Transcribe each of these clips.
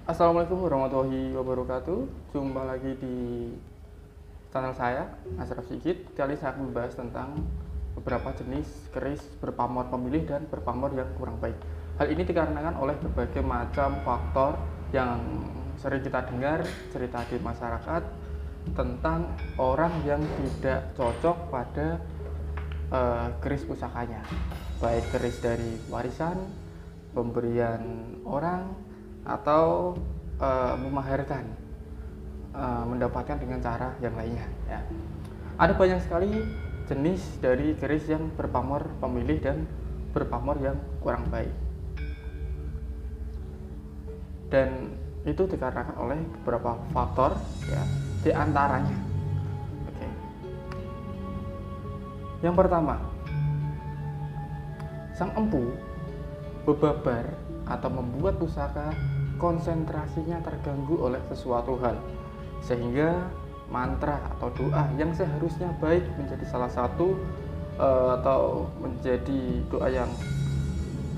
Assalamualaikum warahmatullahi wabarakatuh. Jumpa lagi di channel saya, Ashraf Sigit. Kali saya akan membahas tentang beberapa jenis keris berpamor pemilih dan berpamor yang kurang baik. Hal ini dikarenakan oleh berbagai macam faktor yang sering kita dengar cerita di masyarakat tentang orang yang tidak cocok pada keris pusakanya, baik keris dari warisan, pemberian orang, atau memaherkan mendapatkan dengan cara yang lainnya ya. Ada banyak sekali jenis dari keris yang berpamor pemilih dan berpamor yang kurang baik, dan itu dikarenakan oleh beberapa faktor ya, di antaranya. Oke. Yang pertama, sang empu bebabar atau membuat pusaka konsentrasinya terganggu oleh sesuatu hal, sehingga mantra atau doa yang seharusnya baik menjadi salah satu atau menjadi doa yang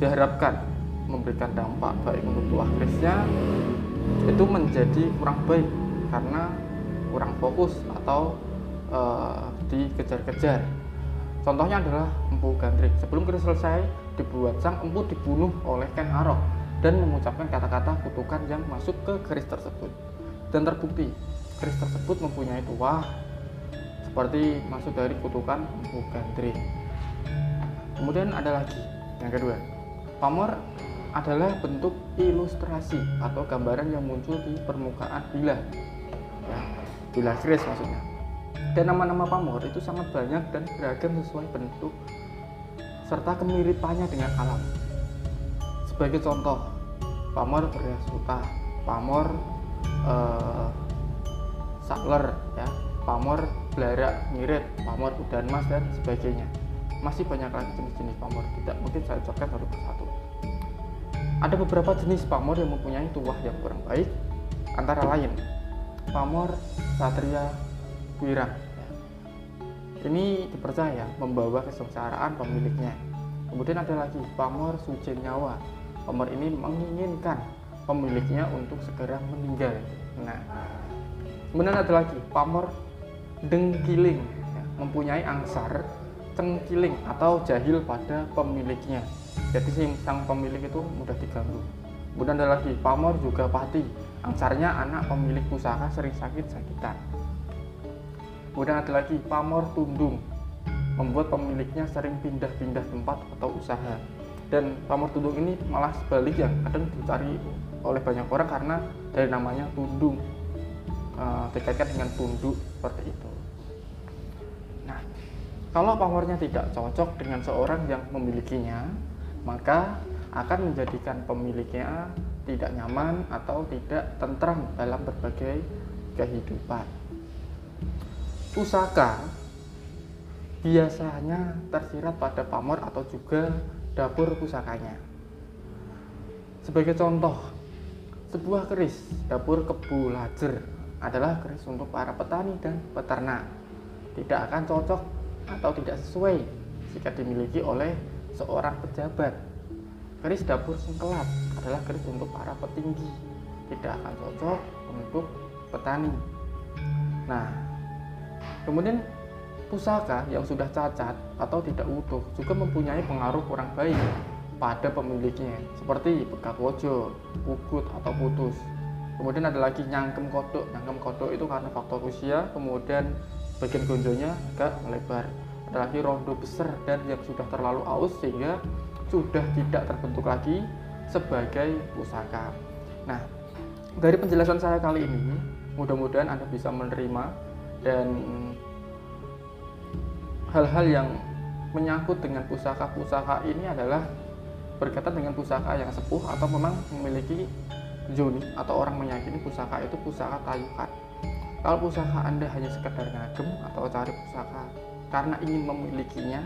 diharapkan memberikan dampak baik untuk tuah kerisnya, itu menjadi kurang baik karena kurang fokus atau dikejar-kejar. Contohnya adalah empu gandrik. Sebelum keris selesai dibuat, sang empu dibunuh oleh Ken Arok dan mengucapkan kata-kata kutukan yang masuk ke keris tersebut, dan terbukti keris tersebut mempunyai tuah seperti masuk dari kutukan empu gandrik. Kemudian ada lagi yang kedua, pamor adalah bentuk ilustrasi atau gambaran yang muncul di permukaan bilah ya, bilah keris maksudnya. Dan nama-nama pamor itu sangat banyak dan beragam sesuai bentuk serta kemiripannya dengan alam. Sebagai contoh, pamor beras huta, pamor sakler ya, pamor belarak ngirit, pamor udan mas, dan sebagainya. Masih banyak lagi jenis-jenis pamor, tidak mungkin saya ucapkan satu persatu. Ada beberapa jenis pamor yang mempunyai tuah yang kurang baik, antara lain pamor satria wirang. Ini dipercaya membawa kesengsaraan pemiliknya. Kemudian ada lagi pamor sujen nyawa. Pamor ini menginginkan pemiliknya untuk segera meninggal. Nah, kemudian ada lagi pamor dengkiling, ya, mempunyai angsar cengkiling atau jahil pada pemiliknya. Jadi sang pemilik itu mudah diganggu. Kemudian ada lagi pamor juga pati. Angsarnya anak pemilik pusaka sering sakit-sakitan. Kemudian ada lagi pamor tundung, membuat pemiliknya sering pindah-pindah tempat atau usaha. Dan pamor tundung ini malah sebaliknya, kadang dicari oleh banyak orang karena dari namanya tundung, dikaitkan dengan tunduk seperti itu. Nah, kalau pamornya tidak cocok dengan seorang yang memilikinya, maka akan menjadikan pemiliknya tidak nyaman atau tidak tentram dalam berbagai kehidupan. Pusaka biasanya tersirat pada pamor atau juga dapur pusakanya. Sebagai contoh, sebuah keris dapur kebu lajer adalah keris untuk para petani dan peternak. Tidak akan cocok atau tidak sesuai jika dimiliki oleh seorang pejabat. Keris dapur sengkelat adalah keris untuk para petinggi. Tidak akan cocok untuk petani. Nah, kemudian pusaka yang sudah cacat atau tidak utuh juga mempunyai pengaruh kurang baik pada pemiliknya, seperti bekat wojo, kugut, atau putus. Kemudian ada lagi nyangkem kodok. Nyangkem kodok itu karena faktor usia, kemudian bagian gonjonya agak melebar. Ada lagi rondo besar dan yang sudah terlalu aus sehingga sudah tidak terbentuk lagi sebagai pusaka. Nah, dari penjelasan saya kali ini, mudah-mudahan Anda bisa menerima, dan hal-hal yang menyangkut dengan pusaka-pusaka ini adalah berkaitan dengan pusaka yang sepuh atau memang memiliki zoni atau orang meyakini pusaka itu pusaka tayukan. Kalau pusaka Anda hanya sekedar ngagem atau cari pusaka karena ingin memilikinya,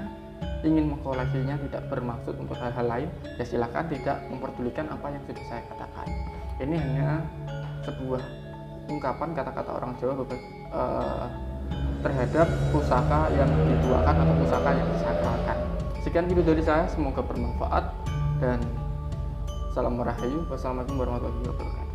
ingin mengkoleksinya, tidak bermaksud untuk hal-hal lain, ya silakan tidak memperdulikan apa yang sudah saya katakan. Ini hanya sebuah ungkapan kata-kata orang Jawa terhadap pusaka yang dituakan atau pusaka yang disakralkan. Sekian video dari saya, semoga bermanfaat dan salam rahayu. Wassalamualaikum warahmatullahi wabarakatuh.